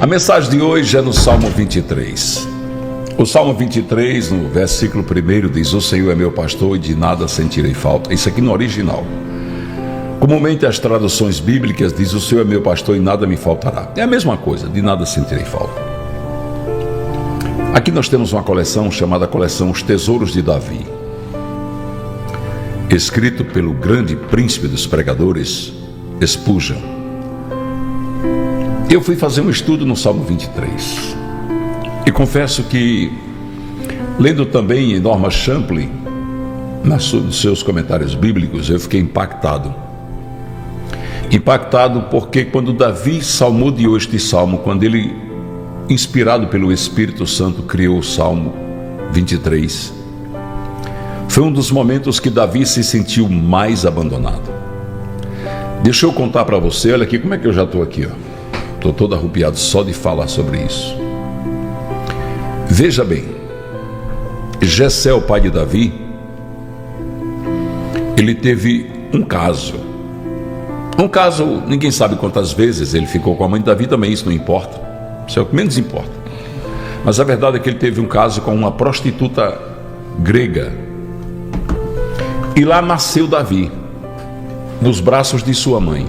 A mensagem de hoje é no Salmo 23. O Salmo 23, no versículo 1, diz: O Senhor é meu pastor e de nada sentirei falta. Isso aqui no original. Comumente as traduções bíblicas diz: O Senhor é meu pastor e nada me faltará. É a mesma coisa, de nada sentirei falta. Aqui nós temos uma coleção chamada Coleção Os Tesouros de Davi, escrito pelo grande príncipe dos pregadores, Spurgeon. Eu fui fazer um estudo no Salmo 23 e confesso que, lendo também em Norman Champlin, nos seus comentários bíblicos, eu fiquei impactado porque quando Davi salmodiou este salmo, quando ele, inspirado pelo Espírito Santo, criou o Salmo 23, foi um dos momentos que Davi se sentiu mais abandonado. Deixa eu contar para você, olha aqui como é que eu já estou aqui, ó. Estou todo arrupiado só de falar sobre isso. Veja bem, Jessé, o pai de Davi, ele teve um caso, ninguém sabe quantas vezes ele ficou com a mãe de Davi, também isso não importa, isso é o que menos importa. Mas a verdade é que ele teve um caso com uma prostituta grega, e lá nasceu Davi, nos braços de sua mãe.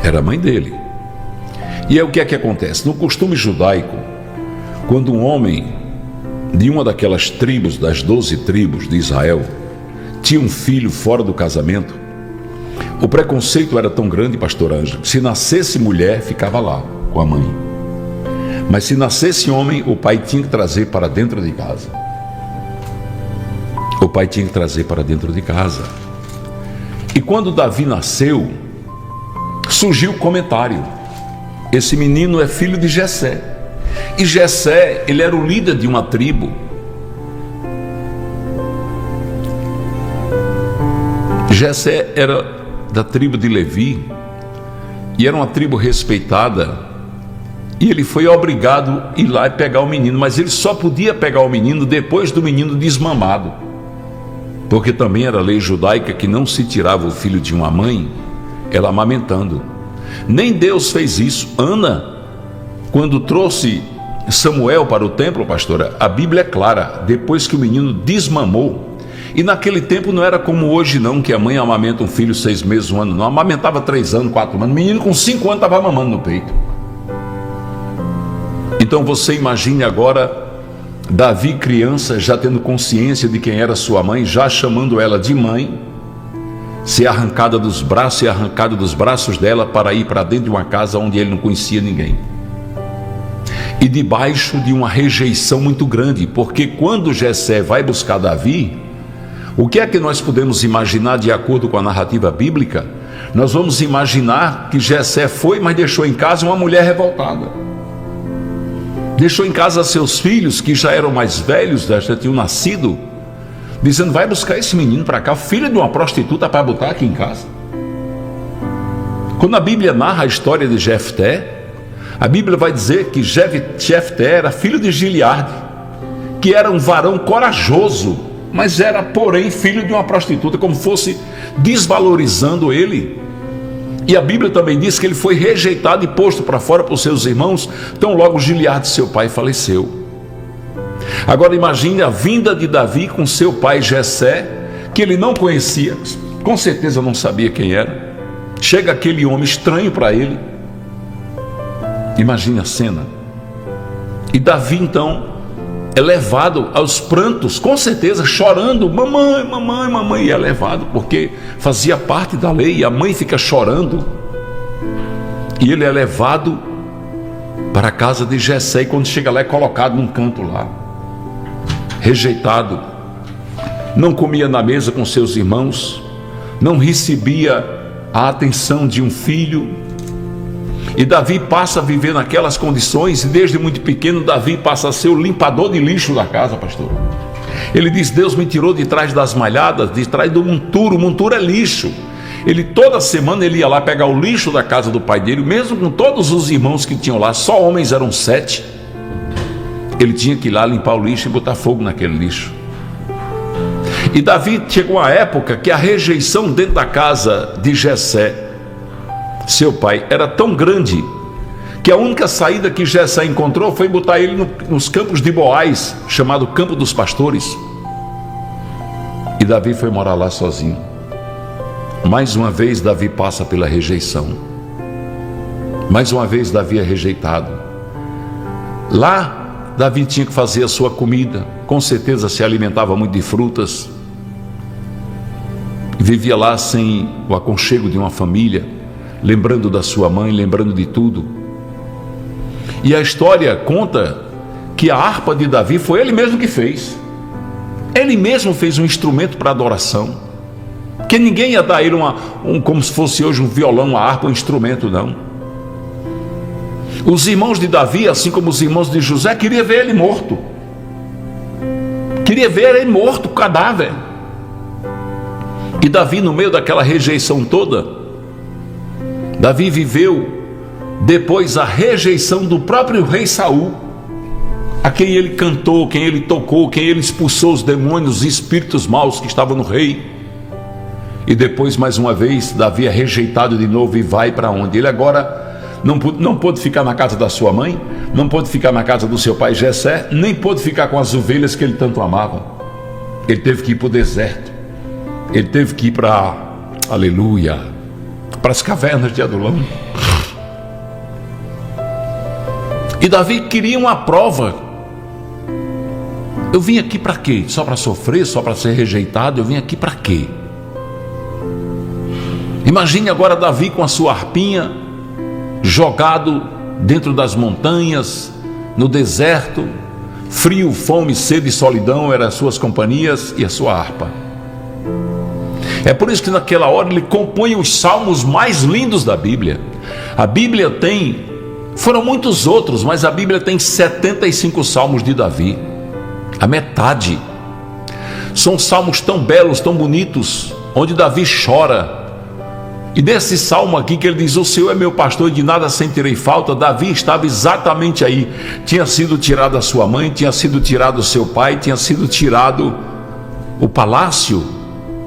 Era a mãe dele. E é o que é que acontece? No costume judaico, quando um homem de uma daquelas tribos, das 12 tribos de Israel, tinha um filho fora do casamento, o preconceito era tão grande, pastor Ângelo, que se nascesse mulher, ficava lá com a mãe. Mas se nascesse homem, o pai tinha que trazer para dentro de casa. O pai tinha que trazer para dentro de casa. E quando Davi nasceu, surgiu o comentário: esse menino é filho de Jessé. E Jessé, ele era o líder de uma tribo. Jessé era da tribo de Levi, e era uma tribo respeitada, e ele foi obrigado a ir lá e pegar o menino, mas ele só podia pegar o menino depois do menino desmamado, porque também era lei judaica que não se tirava o filho de uma mãe ela amamentando. Nem Deus fez isso. Ana, quando trouxe Samuel para o templo, pastora, a Bíblia é clara, depois que o menino desmamou, e naquele tempo não era como hoje não, que a mãe amamenta um filho 6 meses, 1 ano, não, amamentava 3 anos, 4 anos, o menino com 5 anos estava mamando no peito. Então você imagine agora, Davi criança, já tendo consciência de quem era sua mãe, já chamando ela de mãe, ser arrancada dos braços e arrancado dos braços dela para ir para dentro de uma casa onde ele não conhecia ninguém, e debaixo de uma rejeição muito grande, porque quando Jessé vai buscar Davi, o que é que nós podemos imaginar de acordo com a narrativa bíblica? Nós vamos imaginar que Jessé foi, mas deixou em casa uma mulher revoltada, deixou em casa seus filhos que já eram mais velhos, já tinham nascido, dizendo: vai buscar esse menino para cá, filho de uma prostituta, para botar aqui em casa. Quando a Bíblia narra a história de Jefté, a Bíblia vai dizer que Jefté era filho de Gileade, que era um varão corajoso, mas era porém filho de uma prostituta, como fosse desvalorizando ele. E a Bíblia também diz que ele foi rejeitado e posto para fora por seus irmãos, tão logo Gileade, seu pai, faleceu. Agora imagine a vinda de Davi com seu pai Jessé, que ele não conhecia, com certeza não sabia quem era. Chega aquele homem estranho para ele. Imagine a cena. E Davi então é levado aos prantos, com certeza chorando: mamãe, mamãe, mamãe. E é levado porque fazia parte da lei, e a mãe fica chorando. E ele é levado para a casa de Jessé, e quando chega lá é colocado num canto lá, rejeitado, não comia na mesa com seus irmãos, não recebia a atenção de um filho. E Davi passa a viver naquelas condições, e desde muito pequeno Davi passa a ser o limpador de lixo da casa, pastor. Ele diz: Deus me tirou de trás das malhadas, de trás do monturo. O monturo é lixo. Ele toda semana ele ia lá pegar o lixo da casa do pai dele, mesmo com todos os irmãos que tinham lá, só homens eram 7. Ele tinha que ir lá limpar o lixo e botar fogo naquele lixo. E Davi chegou a época que a rejeição dentro da casa de Jessé, seu pai, era tão grande que a única saída que Jessé encontrou foi botar ele nos campos de Boaz, chamado Campo dos Pastores. E Davi foi morar lá sozinho. Mais uma vez Davi passa pela rejeição. Mais uma vez Davi é rejeitado. Lá Davi tinha que fazer a sua comida, com certeza se alimentava muito de frutas, vivia lá sem o aconchego de uma família, lembrando da sua mãe, lembrando de tudo. E a história conta que a harpa de Davi foi ele mesmo que fez. Ele mesmo fez um instrumento para adoração, que ninguém ia dar a ele como se fosse hoje um violão, uma harpa, um instrumento, não. Os irmãos de Davi, assim como os irmãos de José, queriam ver ele morto. Queria ver ele morto, cadáver. E Davi, no meio daquela rejeição toda, Davi viveu depois a rejeição do próprio rei Saul, a quem ele cantou, quem ele tocou, quem ele expulsou os demônios, os espíritos maus que estavam no rei. E depois, mais uma vez, Davi é rejeitado de novo e vai para onde? Ele agora não pôde ficar na casa da sua mãe, não pôde ficar na casa do seu pai Jessé, nem pôde ficar com as ovelhas que ele tanto amava. Ele teve que ir para o deserto. Ele teve que ir para, aleluia, para as cavernas de Adulão. E Davi queria uma prova. Eu vim aqui para quê? Só para sofrer? Só para ser rejeitado? Eu vim aqui para quê? Imagine agora Davi com a sua harpinha, jogado dentro das montanhas, no deserto, frio, fome, sede e solidão eram as suas companhias e a sua harpa. É por isso que naquela hora ele compõe os salmos mais lindos da Bíblia. A Bíblia foram muitos outros, mas a Bíblia tem 75 salmos de Davi, a metade. São salmos tão belos, tão bonitos, onde Davi chora. E nesse salmo aqui que ele diz: o Senhor é meu pastor e de nada sentirei falta, Davi estava exatamente aí. Tinha sido tirado a sua mãe, tinha sido tirado o seu pai, tinha sido tirado o palácio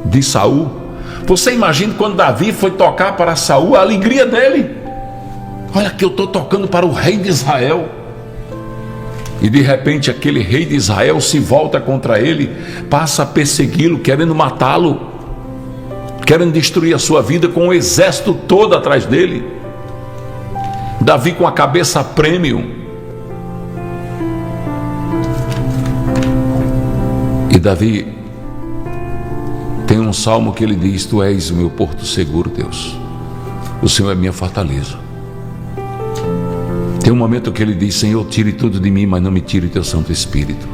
de Saul. Você imagina quando Davi foi tocar para Saul, a alegria dele: olha que eu estou tocando para o rei de Israel. E de repente aquele rei de Israel se volta contra ele, passa a persegui-lo, querendo matá-lo, querendo destruir a sua vida, com o exército todo atrás dele. Davi com a cabeça a prêmio. E Davi tem um salmo que ele diz: tu és o meu porto seguro, Deus, o Senhor é minha fortaleza. Tem um momento que ele diz: Senhor, tire tudo de mim, mas não me tire teu Santo Espírito.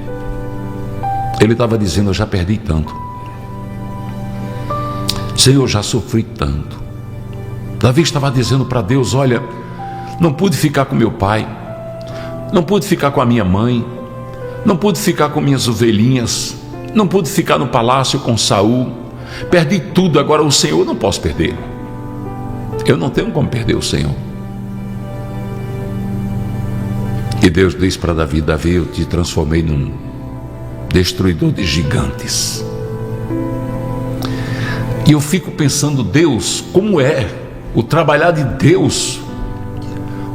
Ele estava dizendo: eu já perdi tanto, Senhor, já sofri tanto. Davi estava dizendo para Deus: olha, não pude ficar com meu pai, não pude ficar com a minha mãe, não pude ficar com minhas ovelhinhas, não pude ficar no palácio com Saul, perdi tudo, agora o Senhor eu não posso perder. Eu não tenho como perder o Senhor. E Deus diz para Davi: Davi, eu te transformei num destruidor de gigantes. E eu fico pensando: Deus, como é o trabalhar de Deus,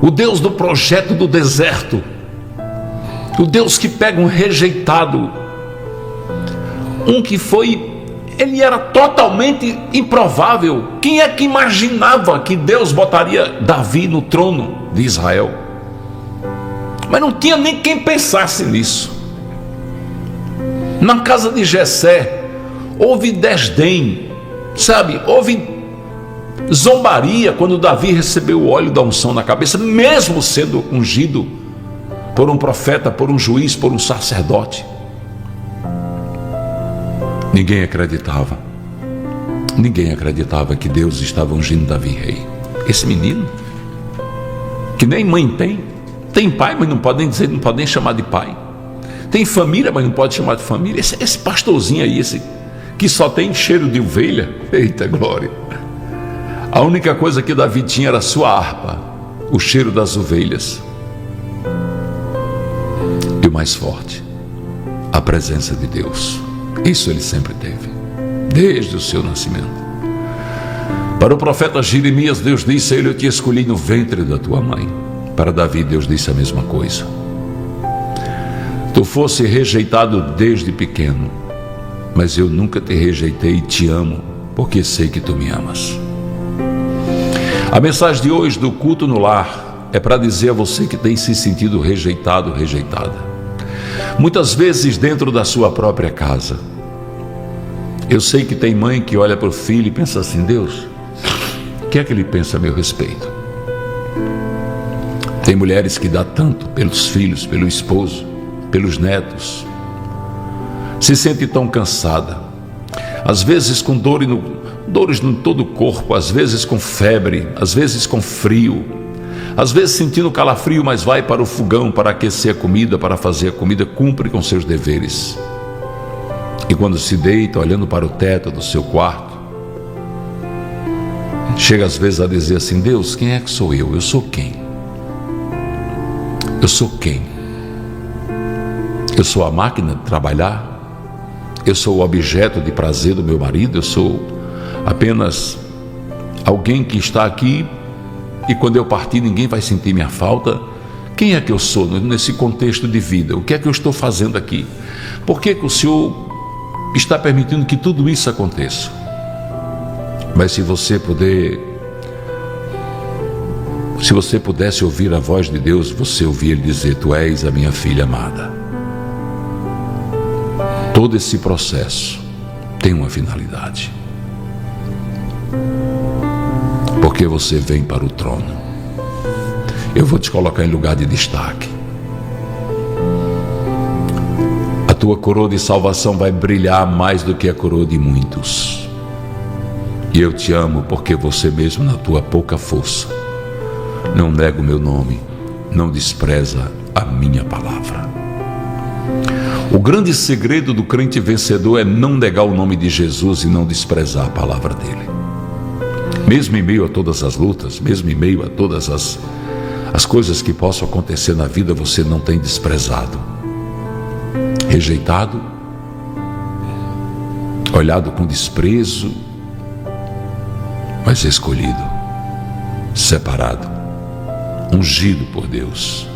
o Deus do projeto do deserto, o Deus que pega um rejeitado, um que ele era totalmente improvável. Quem é que imaginava que Deus botaria Davi no trono de Israel? Mas não tinha nem quem pensasse nisso. Na casa de Jessé houve desdém, sabe? Houve zombaria quando Davi recebeu o óleo da unção na cabeça, mesmo sendo ungido por um profeta, por um juiz, por um sacerdote. Ninguém acreditava que Deus estava ungindo Davi rei. Esse menino, que nem mãe tem pai, mas não pode nem dizer, não pode nem chamar de pai, tem família, mas não pode chamar de família. Esse pastorzinho aí, esse que só tem cheiro de ovelha, eita glória. A única coisa que Davi tinha era a sua harpa, o cheiro das ovelhas. E o mais forte, a presença de Deus. Isso ele sempre teve, desde o seu nascimento. Para o profeta Jeremias, Deus disse a ele: eu te escolhi no ventre da tua mãe. Para Davi, Deus disse a mesma coisa. Tu fosse rejeitado desde pequeno, mas eu nunca te rejeitei e te amo, porque sei que tu me amas. A mensagem de hoje do culto no lar é para dizer a você que tem se sentido rejeitado, rejeitada. Muitas vezes dentro da sua própria casa. Eu sei que tem mãe que olha para o filho e pensa assim: Deus, o que é que ele pensa a meu respeito? Tem mulheres que dão tanto pelos filhos, pelo esposo, pelos netos. Se sente tão cansada, às vezes com dores no todo o corpo, às vezes com febre, às vezes com frio, às vezes sentindo calafrio, mas vai para o fogão para aquecer a comida, para fazer a comida, cumpre com seus deveres. E quando se deita, olhando para o teto do seu quarto, chega às vezes a dizer assim: Deus, quem é que sou eu? Eu sou quem? Eu sou quem? Eu sou a máquina de trabalhar? Eu sou o objeto de prazer do meu marido? Eu sou apenas alguém que está aqui e quando eu partir ninguém vai sentir minha falta? Quem é que eu sou nesse contexto de vida? O que é que eu estou fazendo aqui? Por que que o Senhor está permitindo que tudo isso aconteça? Mas se você pudesse ouvir a voz de Deus, você ouvia Ele dizer: Tu és a minha filha amada. Todo esse processo tem uma finalidade. Porque você vem para o trono. Eu vou te colocar em lugar de destaque. A tua coroa de salvação vai brilhar mais do que a coroa de muitos. E eu te amo porque você mesmo, na tua pouca força, não nega o meu nome, não despreza a minha palavra. O grande segredo do crente vencedor é não negar o nome de Jesus e não desprezar a palavra dele. Mesmo em meio a todas as lutas, mesmo em meio a todas as coisas que possam acontecer na vida, você não tem desprezado, rejeitado, olhado com desprezo, mas escolhido, separado, ungido por Deus.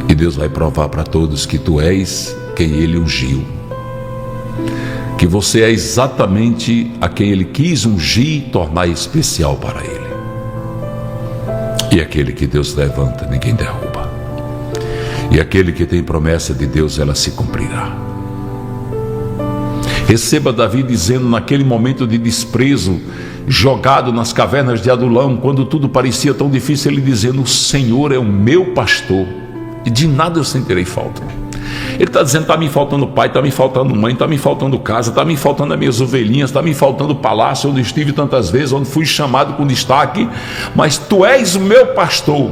E Deus vai provar para todos que tu és quem Ele ungiu, que você é exatamente a quem Ele quis ungir e tornar especial para Ele. E aquele que Deus levanta, ninguém derruba. E aquele que tem promessa de Deus, ela se cumprirá. Receba Davi dizendo naquele momento de desprezo, jogado nas cavernas de Adulão, quando tudo parecia tão difícil, ele dizendo: o Senhor é o meu pastor e de nada eu sentirei falta. Ele está dizendo: está me faltando pai, está me faltando mãe, está me faltando casa, está me faltando as minhas ovelhinhas, está me faltando o palácio onde estive tantas vezes, onde fui chamado com destaque, mas tu és o meu pastor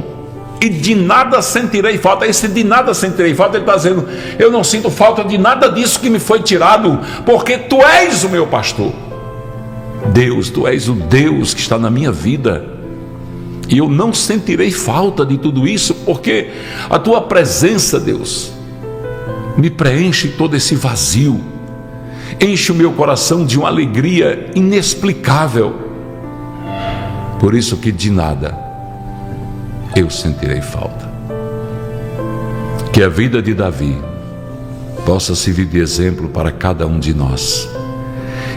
e de nada sentirei falta. Esse de nada sentirei falta, ele está dizendo: eu não sinto falta de nada disso que me foi tirado, porque tu és o meu pastor. Deus, tu és o Deus que está na minha vida, e eu não sentirei falta de tudo isso, porque a tua presença, Deus, me preenche todo esse vazio, enche o meu coração de uma alegria inexplicável. Por isso que de nada eu sentirei falta. Que a vida de Davi possa servir de exemplo para cada um de nós,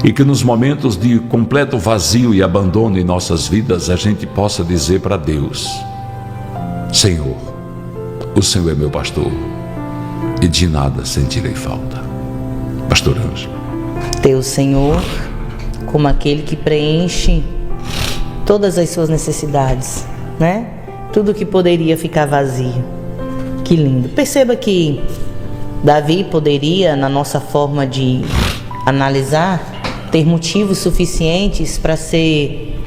e que nos momentos de completo vazio e abandono em nossas vidas, a gente possa dizer para Deus: Senhor, o Senhor é meu pastor e de nada sentirei falta. Pastor Ângelo. Teu Senhor como aquele que preenche todas as suas necessidades, né? Tudo que poderia ficar vazio. Que lindo. Perceba que Davi poderia, na nossa forma de analisar, ter motivos suficientes para ser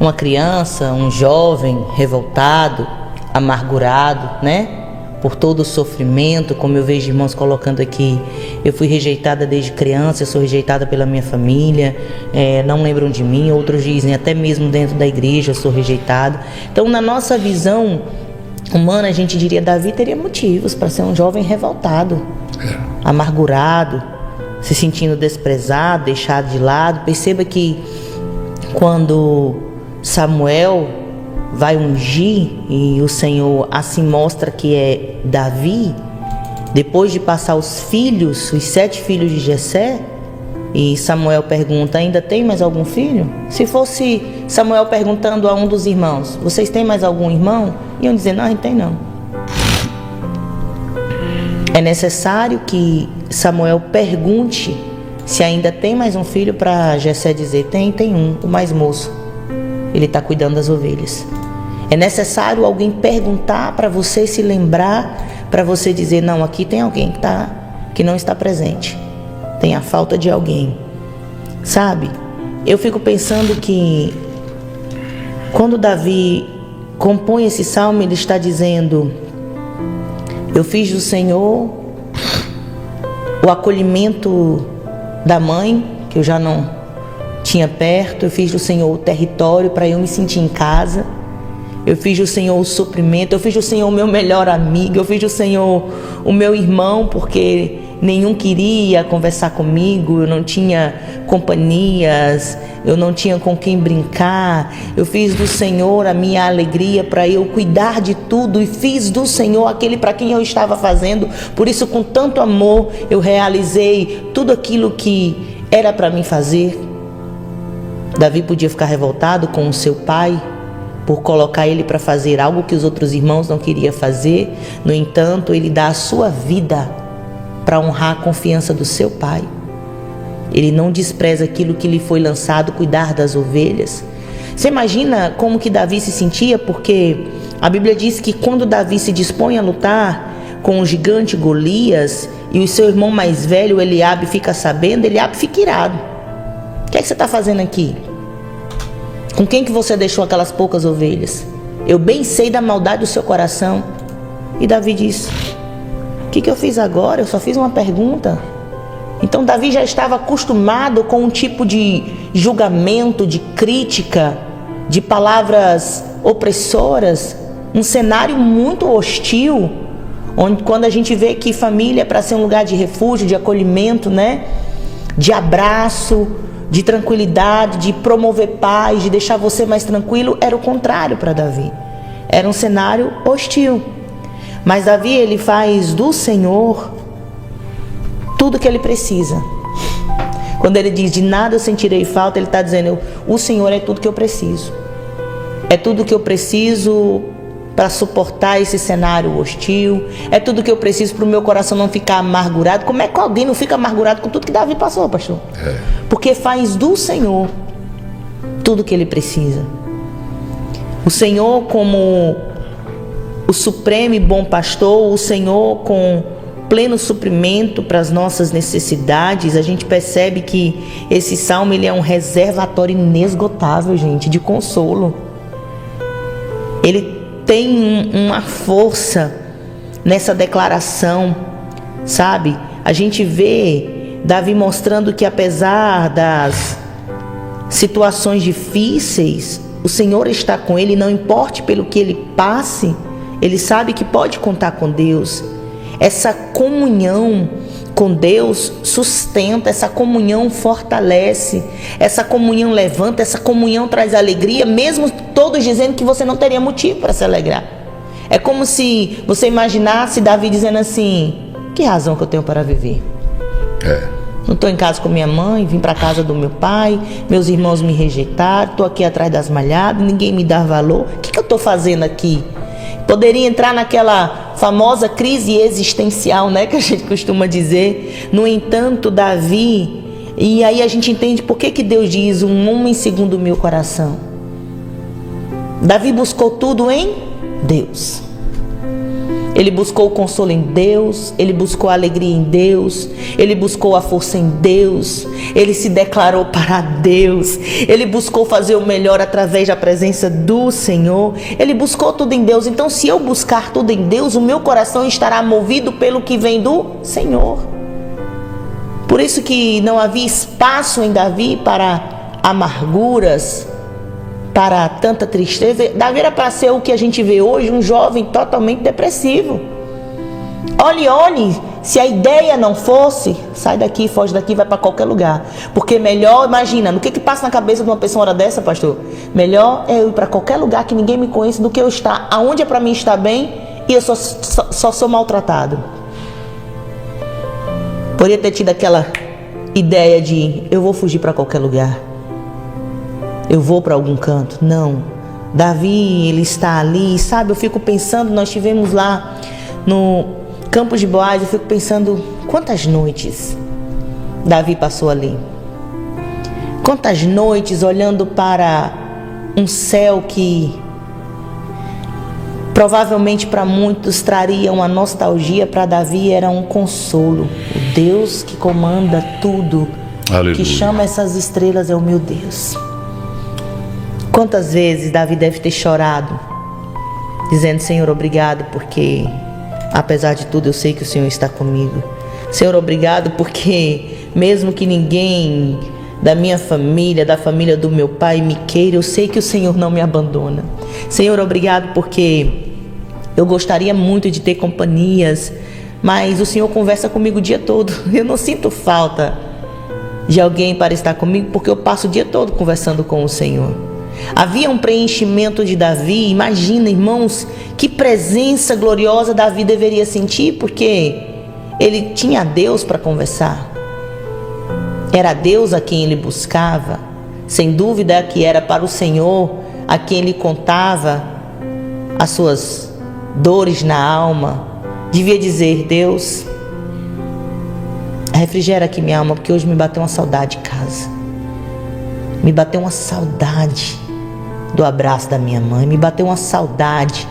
uma criança, um jovem revoltado, amargurado, né? Por todo o sofrimento, como eu vejo irmãos colocando aqui: eu fui rejeitada desde criança, eu sou rejeitada pela minha família, não lembram de mim. Outros dizem, até mesmo dentro da igreja eu sou rejeitado. Então, na nossa visão humana, a gente diria: Davi teria motivos para ser um jovem revoltado, amargurado, se sentindo desprezado, deixado de lado. Perceba que quando Samuel vai ungir, e o Senhor assim mostra que é Davi, depois de passar os 7 filhos de Jessé, e Samuel pergunta: ainda tem mais algum filho? Se fosse Samuel perguntando a um dos irmãos: vocês têm mais algum irmão? Iam dizer: não, a gente tem não. É necessário que Samuel pergunte se ainda tem mais um filho, para Jessé dizer: tem um, o mais moço, ele está cuidando das ovelhas. É necessário alguém perguntar para você se lembrar, para você dizer: não, aqui tem alguém que não está presente, tem a falta de alguém. Sabe, eu fico pensando que quando Davi compõe esse salmo, ele está dizendo: eu fiz do Senhor o acolhimento da mãe, que eu já não tinha perto. Eu fiz do Senhor o território para eu me sentir em casa. Eu fiz do Senhor o suprimento. Eu fiz do Senhor o meu melhor amigo. Eu fiz do Senhor o meu irmão, porque nenhum queria conversar comigo. Eu não tinha companhias, eu não tinha com quem brincar. Eu fiz do Senhor a minha alegria para eu cuidar de tudo, e fiz do Senhor aquele para quem eu estava fazendo. Por isso, com tanto amor, eu realizei tudo aquilo que era para mim fazer. Davi podia ficar revoltado com o seu pai por colocar ele para fazer algo que os outros irmãos não queriam fazer. No entanto, ele dá a sua vida para honrar a confiança do seu pai. Ele não despreza aquilo que lhe foi lançado, cuidar das ovelhas. Você imagina como que Davi se sentia? Porque a Bíblia diz que quando Davi se dispõe a lutar com o gigante Golias, e o seu irmão mais velho, Eliabe, fica sabendo, Eliabe fica irado. O que é que você está fazendo aqui? Com quem que você deixou aquelas poucas ovelhas? Eu bem sei da maldade do seu coração. E Davi diz: o que eu fiz agora? Eu só fiz uma pergunta. Então Davi já estava acostumado com um tipo de julgamento, de crítica, de palavras opressoras, um cenário muito hostil, onde quando a gente vê que família é para ser um lugar de refúgio, de acolhimento, né? De abraço, de tranquilidade, de promover paz, de deixar você mais tranquilo, era o contrário para Davi. Era um cenário hostil. Mas Davi, ele faz do Senhor tudo que ele precisa. Quando ele diz: de nada eu sentirei falta, ele está dizendo: o Senhor é tudo que eu preciso. É tudo que eu preciso para suportar esse cenário hostil. É tudo que eu preciso para o meu coração não ficar amargurado. Como é que alguém não fica amargurado com tudo que Davi passou, pastor? Porque faz do Senhor tudo que ele precisa. O Senhor como o supremo e bom pastor, o Senhor com pleno suprimento para as nossas necessidades. A gente percebe que esse salmo, ele é um reservatório inesgotável, gente, de consolo. Ele tem uma força nessa declaração, sabe? A gente vê Davi mostrando que, apesar das situações difíceis, o Senhor está com ele. Não importe pelo que ele passe, ele sabe que pode contar com Deus. Essa comunhão com Deus sustenta, essa comunhão fortalece, essa comunhão levanta, essa comunhão traz alegria, mesmo todos dizendo que você não teria motivo para se alegrar. É como se você imaginasse Davi dizendo assim: que razão que eu tenho para viver? Não estou em casa com minha mãe, vim para casa do meu pai, meus irmãos me rejeitaram, estou aqui atrás das malhadas, ninguém me dá valor. O que eu estou fazendo aqui? Poderia entrar naquela famosa crise existencial, né, que a gente costuma dizer. No entanto, Davi, e aí a gente entende por que Deus diz: um homem segundo o meu coração. Davi buscou tudo em Deus. Ele buscou o consolo em Deus, ele buscou a alegria em Deus, ele buscou a força em Deus, ele se declarou para Deus, ele buscou fazer o melhor através da presença do Senhor, ele buscou tudo em Deus. Então, se eu buscar tudo em Deus, o meu coração estará movido pelo que vem do Senhor. Por isso que não havia espaço em Davi para amarguras, para tanta tristeza. Davi era para ser o que a gente vê hoje, um jovem totalmente depressivo. Olhe se a ideia não fosse, sai daqui, foge daqui, vai para qualquer lugar. Porque melhor, imagina, no que passa na cabeça de uma pessoa hora dessa, pastor? Melhor é eu ir para qualquer lugar que ninguém me conheça do que eu estar aonde é para mim estar bem e eu só sou maltratado. Poderia ter tido aquela ideia de eu vou fugir para qualquer lugar. Eu vou para algum canto. Não. Davi, ele está ali, sabe? Eu fico pensando, nós estivemos lá no Campos de Boaz, eu fico pensando quantas noites Davi passou ali. Quantas noites olhando para um céu que provavelmente para muitos traria uma nostalgia, para Davi era um consolo. O Deus que comanda tudo, aleluia, que chama essas estrelas é o meu Deus. Quantas vezes Davi deve ter chorado, dizendo: Senhor, obrigado, porque apesar de tudo eu sei que o Senhor está comigo. Senhor, obrigado porque mesmo que ninguém da minha família, da família do meu pai me queira, eu sei que o Senhor não me abandona. Senhor, obrigado porque eu gostaria muito de ter companhias, mas o Senhor conversa comigo o dia todo. Eu não sinto falta de alguém para estar comigo, porque eu passo o dia todo conversando com o Senhor. Havia um preenchimento de Davi. Imagina, irmãos, que presença gloriosa Davi deveria sentir, porque ele tinha Deus para conversar. Era Deus a quem ele buscava. Sem dúvida que era para o Senhor a quem ele contava as suas dores na alma. Devia dizer: Deus, refrigera aqui minha alma, porque hoje me bateu uma saudade de casa. Me bateu uma saudade do abraço da minha mãe. Me bateu uma saudade,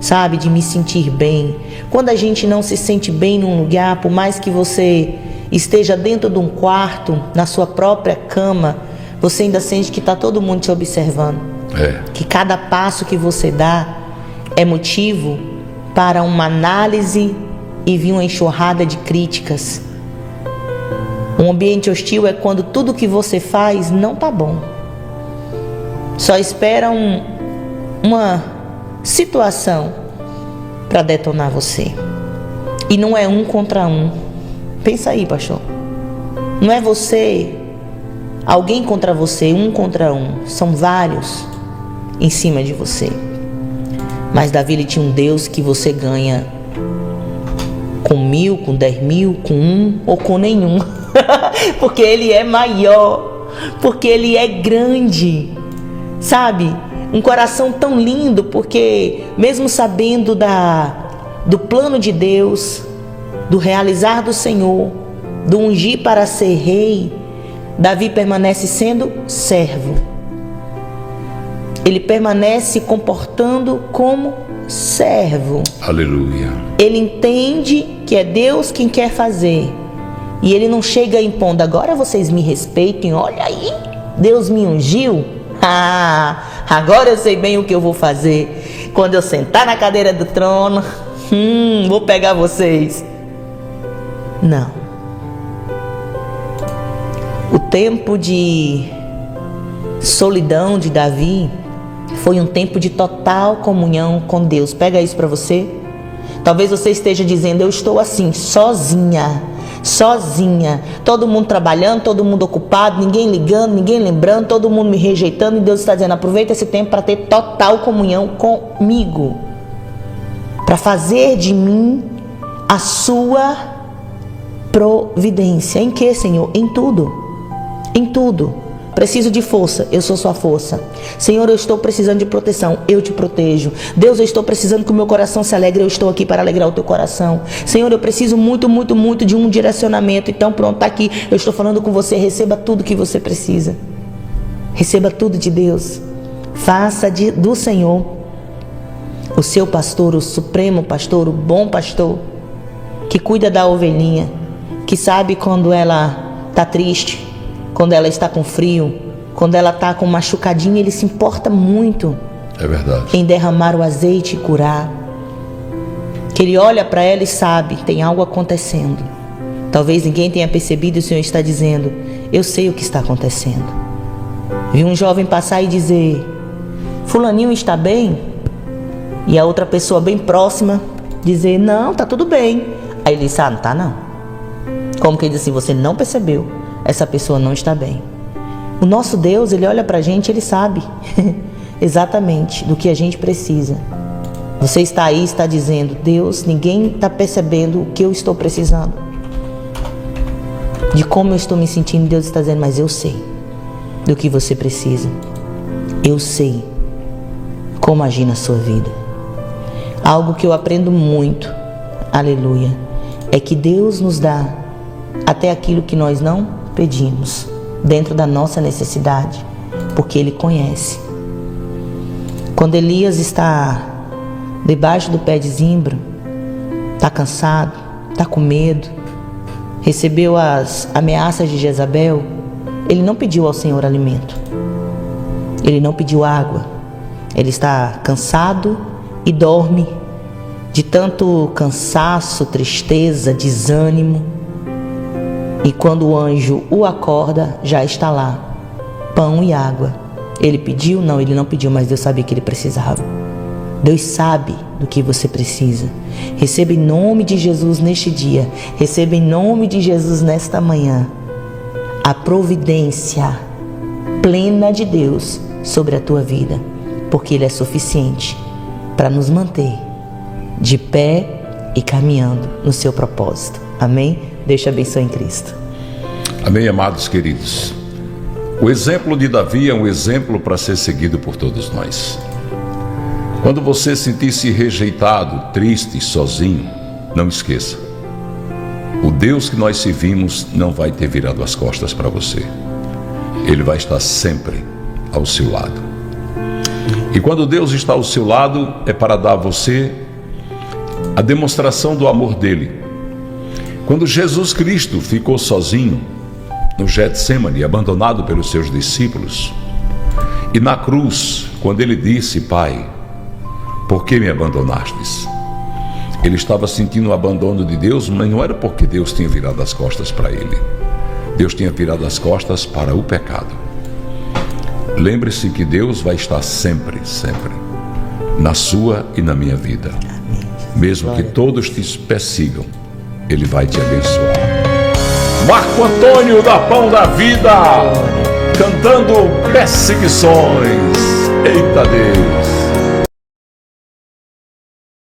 sabe, de me sentir bem. Quando a gente não se sente bem num lugar, por mais que você esteja dentro de um quarto, na sua própria cama, você ainda sente que está todo mundo te observando. Que cada passo que você dá é motivo para uma análise e vir uma enxurrada de críticas. Um ambiente hostil é quando tudo que você faz não está bom. Só espera uma situação para detonar você. E não é um contra um. Pensa aí, pastor. Não é você, alguém contra você, um contra um. São vários em cima de você. Mas Davi, ele tinha um Deus que você ganha com 1000, com 10.000, com um ou com nenhum. Porque ele é maior, porque ele é grande, sabe? Um coração tão lindo, porque mesmo sabendo do plano de Deus, do realizar do Senhor, do ungir para ser rei, Davi permanece sendo servo. Ele permanece comportando como servo. Aleluia. Ele entende que é Deus quem quer fazer. E ele não chega impondo: agora vocês me respeitem, olha aí, Deus me ungiu. Agora eu sei bem o que eu vou fazer. Quando eu sentar na cadeira do trono, vou pegar vocês. Não. O tempo de solidão de Davi foi um tempo de total comunhão com Deus. Pega isso para você. Talvez você esteja dizendo: eu estou assim, sozinha, todo mundo trabalhando, todo mundo ocupado, ninguém ligando, ninguém lembrando, todo mundo me rejeitando. E Deus está dizendo: aproveita esse tempo para ter total comunhão comigo, para fazer de mim a sua providência. Em que, Senhor? Em tudo. Em tudo. Preciso de força, eu sou sua força. Senhor, eu estou precisando de proteção, eu te protejo. Deus, eu estou precisando que o meu coração se alegre, eu estou aqui para alegrar o teu coração. Senhor, eu preciso muito, muito, muito de um direcionamento. Então pronto, está aqui, eu estou falando com você. Receba tudo que você precisa. Receba tudo de Deus. Faça do Senhor o seu pastor, o supremo pastor, o bom pastor, que cuida da ovelhinha, que sabe quando ela está triste, quando ela está com frio, quando ela está com machucadinha. Ele se importa muito, é verdade, em derramar o azeite e curar. Que ele olha para ela e sabe, tem algo acontecendo. Talvez ninguém tenha percebido e o Senhor está dizendo: eu sei o que está acontecendo. Vi um jovem passar e dizer: fulaninho está bem? E a outra pessoa bem próxima dizer: não, está tudo bem. Aí ele disse, não tá não. Como que ele diz assim, você não percebeu, essa pessoa não está bem. O nosso Deus, ele olha pra gente, ele sabe exatamente do que a gente precisa. Você está aí, está dizendo, Deus, ninguém está percebendo o que eu estou precisando, de como eu estou me sentindo. Deus está dizendo, mas eu sei do que você precisa. Eu sei como agir na sua vida. Algo que eu aprendo muito, aleluia, é que Deus nos dá até aquilo que nós não pedimos, dentro da nossa necessidade, porque Ele conhece. Quando Elias está debaixo do pé de zimbro, está cansado, está com medo, recebeu as ameaças de Jezabel, ele não pediu ao Senhor alimento, ele não pediu água, ele está cansado e dorme, de tanto cansaço, tristeza, desânimo. E quando o anjo o acorda, já está lá, pão e água. Ele pediu? Não, ele não pediu, mas Deus sabia que ele precisava. Deus sabe do que você precisa. Receba em nome de Jesus neste dia, receba em nome de Jesus nesta manhã, a providência plena de Deus sobre a tua vida, porque Ele é suficiente para nos manter de pé e caminhando no seu propósito. Amém? Deus te abençoe em Cristo. Amém, amados queridos. O exemplo de Davi é um exemplo para ser seguido por todos nós. Quando você sentir-se rejeitado, triste, sozinho, não esqueça. O Deus que nós servimos não vai ter virado as costas para você. Ele vai estar sempre ao seu lado. E quando Deus está ao seu lado, é para dar a você a demonstração do amor dele. Quando Jesus Cristo ficou sozinho no Getsêmani, abandonado pelos seus discípulos, e na cruz, quando ele disse, Pai, por que me abandonastes? Ele estava sentindo o abandono de Deus, mas não era porque Deus tinha virado as costas para ele. Deus tinha virado as costas para o pecado. Lembre-se que Deus vai estar sempre, sempre na sua e na minha vida. Mesmo que todos te persigam, Ele vai te abençoar. Marco Antônio da Pão da Vida, cantando Perseguições. Eita Deus!